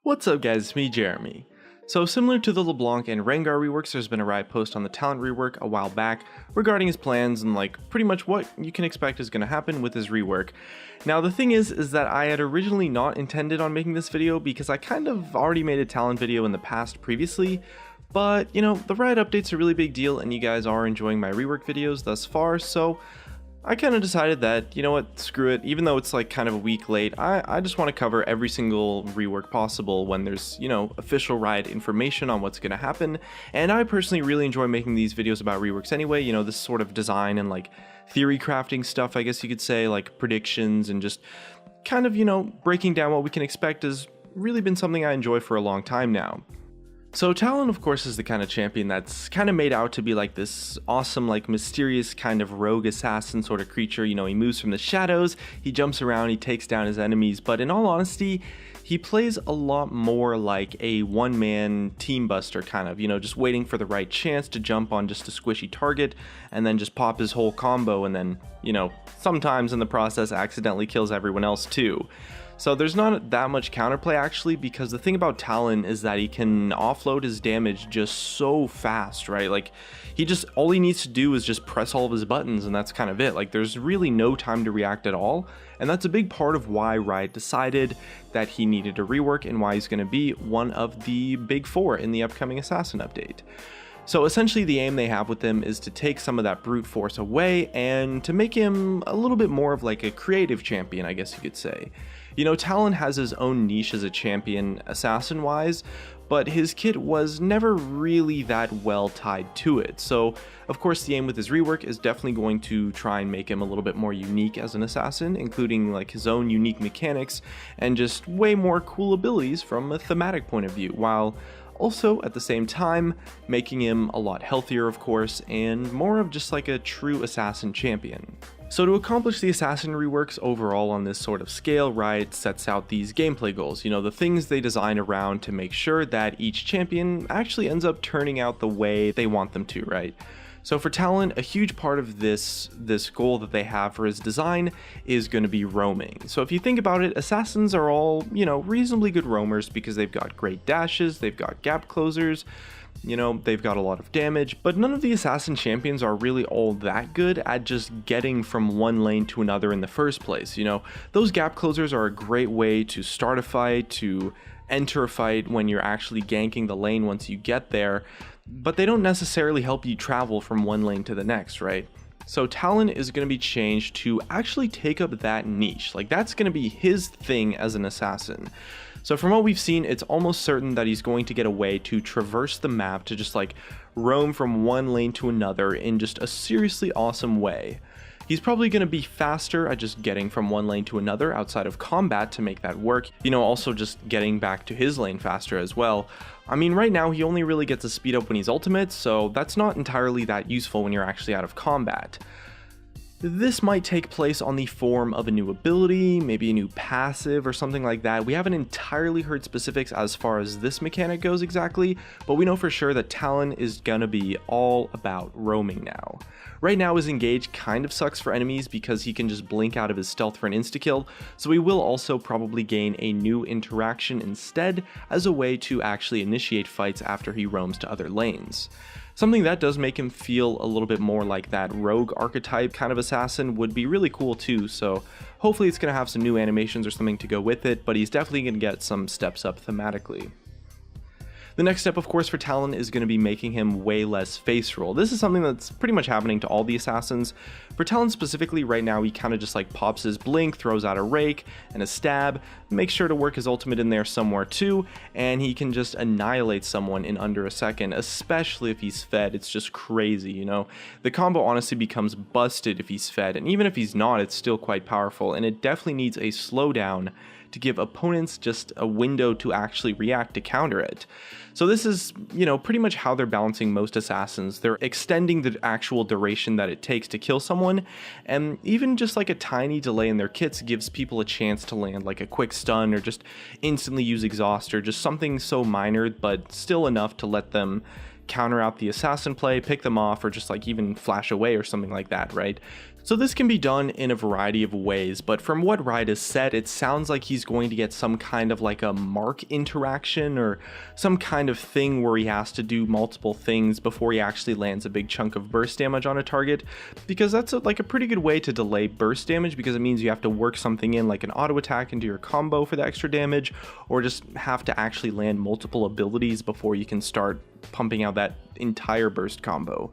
What's up guys, it's me Jeremy. So similar to the LeBlanc and Rengar reworks, there's been a Riot post on the TALON rework a while back regarding his plans and pretty much what you can expect is going to happen with his rework. Now the thing is that I had originally not intended on making this video because I kind of already made a TALON video in the past previously, but you know, the Riot update's a really big deal and you guys are enjoying my rework videos thus far, so I kind of decided that, you know what, screw it, even though it's kind of a week late, I just want to cover every single rework possible when there's, you know, official Riot information on what's going to happen. And I personally really enjoy making these videos about reworks anyway, you know, this sort of design and theory crafting stuff, I guess you could say, like predictions and just kind of, you know, breaking down what we can expect has really been something I enjoy for a long time now. So TALON, of course, is the kind of champion that's kind of made out to be this awesome, mysterious kind of rogue assassin sort of creature. You know, he moves from the shadows, he jumps around, he takes down his enemies, but in all honesty, he plays a lot more like a one-man team buster kind of, you know, just waiting for the right chance to jump on just a squishy target and then just pop his whole combo and then, you know, sometimes in the process accidentally kills everyone else too. So there's not that much counterplay actually, because the thing about TALON is that he can offload his damage just so fast, right? All he needs to do is just press all of his buttons and that's kind of it. There's really no time to react at all. And that's a big part of why Riot decided that he needed a rework and why he's going to be one of the big four in the upcoming Assassin update. So essentially the aim they have with him is to take some of that brute force away and to make him a little bit more of a creative champion, I guess you could say. You know, TALON has his own niche as a champion assassin wise, but his kit was never really that well tied to it. So of course the aim with his rework is definitely going to try and make him a little bit more unique as an assassin, including his own unique mechanics and just way more cool abilities from a thematic point of view, while also at the same time making him a lot healthier, of course, and more of just a true assassin champion. So to accomplish the assassin reworks overall on this sort of scale, Riot sets out these gameplay goals, you know, the things they design around to make sure that each champion actually ends up turning out the way they want them to, right? So for TALON, a huge part of this goal that they have for his design is going to be roaming. So if you think about it, assassins are all, you know, reasonably good roamers because they've got great dashes, they've got gap closers, you know, they've got a lot of damage, but none of the assassin champions are really all that good at just getting from one lane to another in the first place. You know, those gap closers are a great way to start a fight, to enter a fight when you're actually ganking the lane once you get there, but they don't necessarily help you travel from one lane to the next, right? So TALON is going to be changed to actually take up that niche. That's going to be his thing as an assassin. So from what we've seen, it's almost certain that he's going to get a way to traverse the map to just roam from one lane to another in just a seriously awesome way. He's probably going to be faster at just getting from one lane to another outside of combat to make that work, you know, also just getting back to his lane faster as well. I mean, right now he only really gets a speed up when he's ultimate, so that's not entirely that useful when you're actually out of combat. This might take place on the form of a new ability, maybe a new passive or something like that. We haven't entirely heard specifics as far as this mechanic goes exactly, but we know for sure that TALON is gonna be all about roaming now. Right now his engage kind of sucks for enemies because he can just blink out of his stealth for an insta-kill, so he will also probably gain a new interaction instead as a way to actually initiate fights after he roams to other lanes. Something that does make him feel a little bit more like that rogue archetype kind of assassin would be really cool too, so hopefully it's going to have some new animations or something to go with it, but he's definitely going to get some steps up thematically. The next step, of course, for TALON is going to be making him way less face roll. This is something that's pretty much happening to all the assassins. For TALON specifically, right now he kind of just pops his blink, throws out a rake and a stab, makes sure to work his ultimate in there somewhere too, and he can just annihilate someone in under a second, especially if he's fed. It's just crazy, you know? The combo honestly becomes busted if he's fed, and even if he's not, it's still quite powerful, and it definitely needs a slowdown to give opponents just a window to actually react to counter it. So this is, you know, pretty much how they're balancing most assassins. They're extending the actual duration that it takes to kill someone, and even just a tiny delay in their kits gives people a chance to land a quick stun or just instantly use exhaust or just something so minor but still enough to let them counter out the assassin play, pick them off, or just like even flash away or something like that, right? So this can be done in a variety of ways, but from what Riot has said, it sounds like he's going to get some kind of like a mark interaction or some kind of thing where he has to do multiple things before he actually lands a big chunk of burst damage on a target, because that's like a pretty good way to delay burst damage, because it means you have to work something in like an auto attack into your combo for the extra damage, or just have to actually land multiple abilities before you can start pumping out that entire burst combo.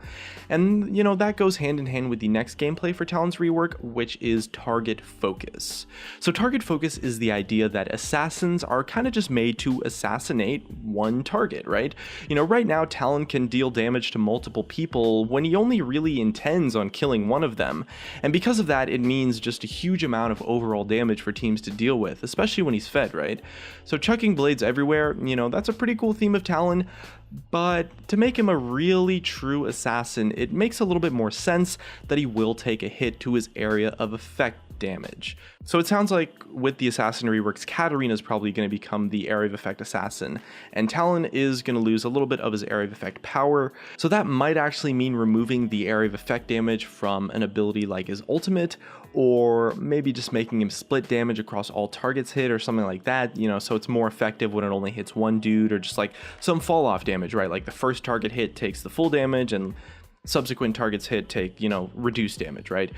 And you know, that goes hand in hand with the next gameplay for Talon's rework, which is target focus. So target focus is the idea that assassins are kind of just made to assassinate one target, right? You know, right now Talon can deal damage to multiple people when he only really intends on killing one of them, and because of that, it means just a huge amount of overall damage for teams to deal with, especially when he's fed, right? So chucking blades everywhere, you know, that's a pretty cool theme of Talon, but to make him a really true assassin, it makes a little bit more sense that he will take a hit to his area of effect damage. So it sounds like with the assassin reworks, Katarina is probably going to become the area of effect assassin, and Talon is going to lose a little bit of his area of effect power, so that might actually mean removing the area of effect damage from an ability like his ultimate, or maybe just making him split damage across all targets hit or something like that, you know, so it's more effective when it only hits one dude, or just like some fall off damage, right? Like the first target hit takes the full damage and subsequent targets hit take, you know, reduced damage, right?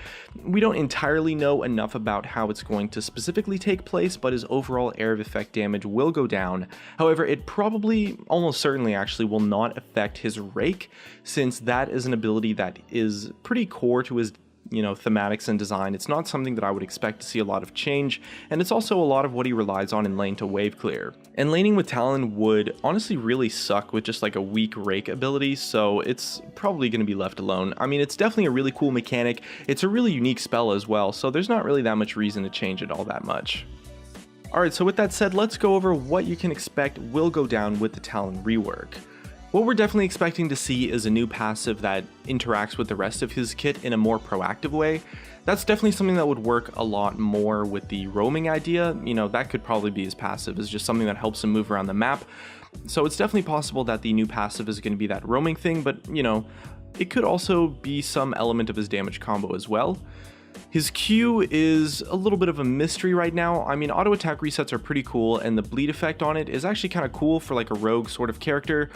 We don't entirely know enough about how it's going to specifically take place, but his overall area of effect damage will go down. However, it probably, almost certainly actually, will not affect his rake, since that is an ability that is pretty core to his, you know, thematics and design. It's not something that I would expect to see a lot of change, and it's also a lot of what he relies on in lane to wave clear. And laning with Talon would honestly really suck with just like a weak rake ability, so it's probably going to be left alone. I mean, it's definitely a really cool mechanic, it's a really unique spell as well, so there's not really that much reason to change it all that much. Alright, so with that said, let's go over what you can expect will go down with the Talon rework. What we're definitely expecting to see is a new passive that interacts with the rest of his kit in a more proactive way. That's definitely something that would work a lot more with the roaming idea. You know, that could probably be his passive, is just something that helps him move around the map. So it's definitely possible that the new passive is going to be that roaming thing, but you know, it could also be some element of his damage combo as well. His Q is a little bit of a mystery right now. I mean, auto attack resets are pretty cool, and the bleed effect on it is actually kind of cool for like a rogue sort of character,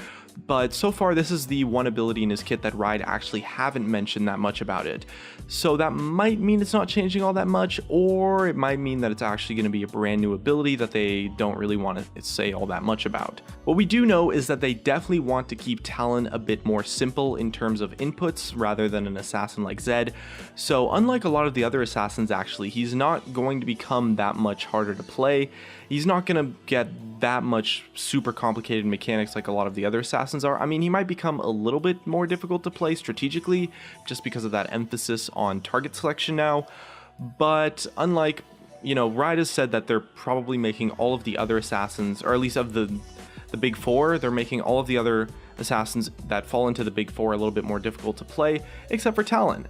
but so far this is the one ability in his kit that Riot actually haven't mentioned that much about it. So that might mean it's not changing all that much, or it might mean that it's actually going to be a brand new ability that they don't really want to say all that much about. What we do know is that they definitely want to keep Talon a bit more simple in terms of inputs rather than an assassin like Zed. So unlike a lot of the other assassins, actually, he's not going to become that much harder to play. He's not going to get that much super complicated mechanics like a lot of the other assassins are. I mean, he might become a little bit more difficult to play strategically just because of that emphasis on target selection now, but unlike, you know, Riot has said that they're probably making all of the other assassins, or at least of the big four, they're making all of the other assassins that fall into the big four a little bit more difficult to play, except for Talon.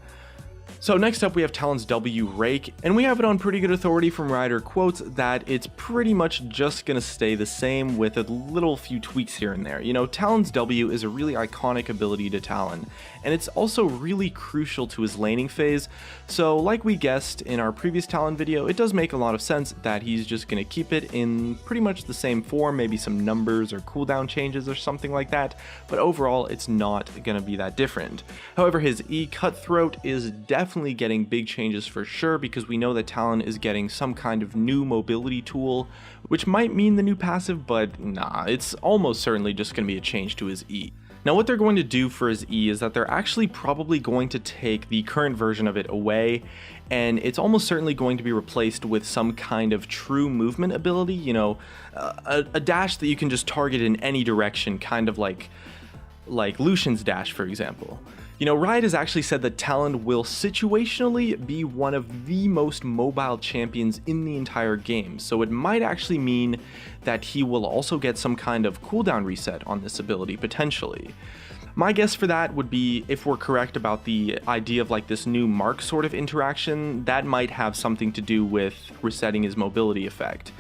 So next up we have Talon's W Rake, and we have it on pretty good authority from Rider quotes that it's pretty much just gonna stay the same with a little few tweaks here and there. You know, Talon's W is a really iconic ability to Talon, and it's also really crucial to his laning phase, so like we guessed in our previous Talon video, it does make a lot of sense that he's just gonna keep it in pretty much the same form, maybe some numbers or cooldown changes or something like that, but overall it's not gonna be that different. However, his E Cutthroat is definitely getting big changes for sure, because we know that Talon is getting some kind of new mobility tool, which might mean the new passive, but nah, it's almost certainly just going to be a change to his E. Now what they're going to do for his E is that they're actually probably going to take the current version of it away, and it's almost certainly going to be replaced with some kind of true movement ability, you know, a dash that you can just target in any direction, kind of like Lucian's dash, for example. You know, Riot has actually said that Talon will situationally be one of the most mobile champions in the entire game, so it might actually mean that he will also get some kind of cooldown reset on this ability, potentially. My guess for that would be, if we're correct about the idea of like this new mark sort of interaction, that might have something to do with resetting his mobility effect.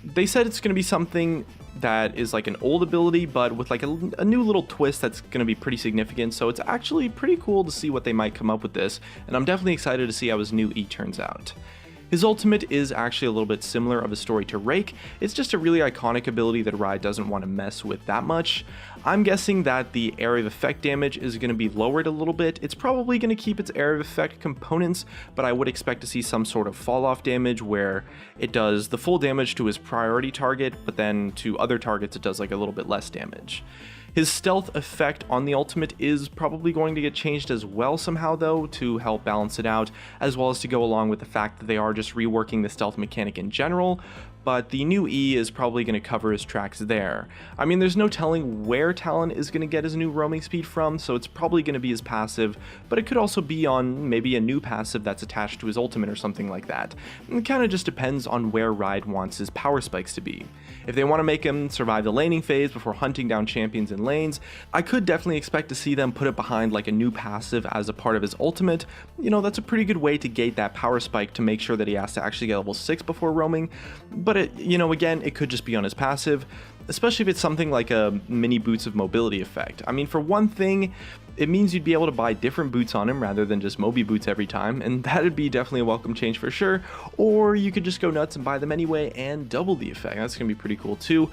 They said it's going to be something that is like an old ability, but with like a new little twist that's going to be pretty significant. So it's actually pretty cool to see what they might come up with this, and I'm definitely excited to see how his new E turns out. His ultimate is actually a little bit similar of a story to Rake. It's just a really iconic ability that Rai doesn't want to mess with that much. I'm guessing that the area of effect damage is going to be lowered a little bit. It's probably going to keep its area of effect components, but I would expect to see some sort of fall off damage where it does the full damage to his priority target, but then to other targets it does like a little bit less damage. His stealth effect on the ultimate is probably going to get changed as well somehow though, to help balance it out, as well as to go along with the fact that they are just reworking the stealth mechanic in general, but the new E is probably going to cover his tracks there. I mean, there's no telling where Talon is going to get his new roaming speed from, so it's probably going to be his passive, but it could also be on maybe a new passive that's attached to his ultimate or something like that. It kind of just depends on where Ride wants his power spikes to be. If they want to make him survive the laning phase before hunting down champions in lanes, I could definitely expect to see them put it behind like a new passive as a part of his ultimate. You know, that's a pretty good way to gate that power spike to make sure that he has to actually get level 6 before roaming, but again, it could just be on his passive, especially if it's something like a mini boots of mobility effect. I mean, for one thing, it means you'd be able to buy different boots on him rather than just Moby boots every time, and that'd be definitely a welcome change for sure. Or you could just go nuts and buy them anyway and double the effect. That's gonna be pretty cool too.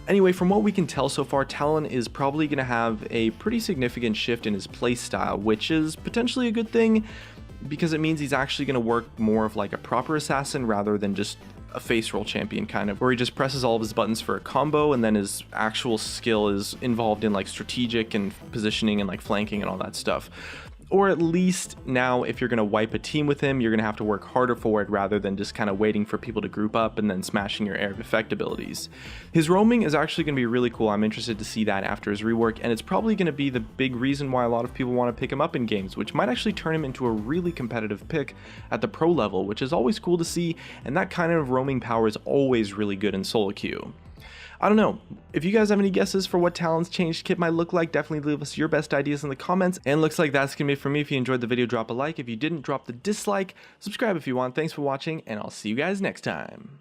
Anyway, from what we can tell so far, Talon is probably gonna have a pretty significant shift in his playstyle, which is potentially a good thing because it means he's actually gonna work more of like a proper assassin rather than just a face roll champion, kind of, where he just presses all of his buttons for a combo and then his actual skill is involved in like strategic and positioning and like flanking and all that stuff. Or at least now, if you're going to wipe a team with him, you're going to have to work harder for it rather than just kind of waiting for people to group up and then smashing your area of effect abilities. His roaming is actually going to be really cool. I'm interested to see that after his rework, and it's probably going to be the big reason why a lot of people want to pick him up in games, which might actually turn him into a really competitive pick at the pro level, which is always cool to see, and that kind of roaming power is always really good in solo queue. I don't know, if you guys have any guesses for what Talon's changed kit might look like, definitely leave us your best ideas in the comments. And looks like that's gonna be it for me. If you enjoyed the video, drop a like. If you didn't, drop the dislike. Subscribe if you want. Thanks for watching, and I'll see you guys next time.